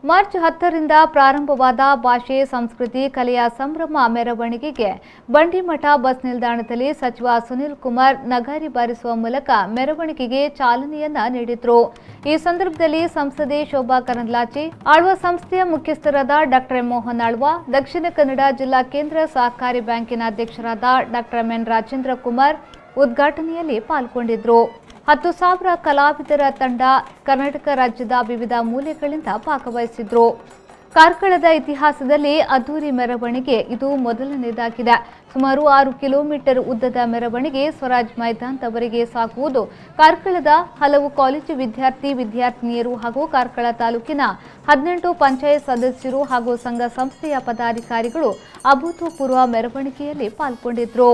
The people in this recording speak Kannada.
ಮಾರ್ಚ್ 10ರಿಂದ ಪ್ರಾರಂಭವಾದ ಭಾಷೆ, ಸಂಸ್ಕೃತಿ, ಕಲೆಯ ಸಂಭ್ರಮ ಮೆರವಣಿಗೆಗೆ ಬಂಡಿಮಠ ಬಸ್ ನಿಲ್ದಾಣದಲ್ಲಿ ಸಚಿವ ಸುನೀಲ್ ಕುಮಾರ್ ನಗಾರಿ ಬಾರಿಸುವ ಮೂಲಕ ಮೆರವಣಿಗೆಗೆ ಚಾಲನೆಯನ್ನ ನೀಡಿದರು. ಈ ಸಂದರ್ಭದಲ್ಲಿ ಸಂಸದೆ ಶೋಭಾ ಕರಂದ್ಲಾಜೆ, ಆಳ್ವ ಸಂಸ್ಥೆಯ ಮುಖ್ಯಸ್ಥರಾದ ಡಾಕ್ಟರ್ ಮೋಹನ್ ಆಳ್ವ, ದಕ್ಷಿಣ ಕನ್ನಡ ಜಿಲ್ಲಾ ಕೇಂದ್ರ ಸಹಕಾರಿ ಬ್ಯಾಂಕಿನ ಅಧ್ಯಕ್ಷರಾದ ಡಾಕ್ಟರ್ ಎನ್ ರಾಜೇಂದ್ರ ಕುಮಾರ್ ಉದ್ಘಾಟನೆಯಲ್ಲಿ ಪಾಲ್ಗೊಂಡಿದ್ದರು. 10,000 ಕಲಾವಿದರ ತಂಡ ಕರ್ನಾಟಕ ರಾಜ್ಯದ ವಿವಿಧ ಮೂಲೆಗಳಿಂದ ಭಾಗವಹಿಸಿದ್ರು. ಕಾರ್ಕಳದ ಇತಿಹಾಸದಲ್ಲಿ ಅದ್ದೂರಿ ಮೆರವಣಿಗೆ ಇದು ಮೊದಲನೇದಾಗಿದೆ. ಸುಮಾರು 6 ಕಿಲೋಮೀಟರ್ ಉದ್ದದ ಮೆರವಣಿಗೆ ಸ್ವರಾಜ್ ಮೈದಾನದವರೆಗೆ ಸಾಗುವುದು ಕಾರ್ಕಳದ ಹಲವು ಕಾಲೇಜು ವಿದ್ಯಾರ್ಥಿನಿಯರು ಹಾಗೂ ಕಾರ್ಕಳ ತಾಲೂಕಿನ 18 ಪಂಚಾಯತ್ ಸದಸ್ಯರು ಹಾಗೂ ಸಂಘ ಸಂಸ್ಥೆಯ ಪದಾಧಿಕಾರಿಗಳು ಅಭೂತಪೂರ್ವ ಮೆರವಣಿಗೆಯಲ್ಲಿ ಪಾಲ್ಗೊಂಡಿದ್ದರು.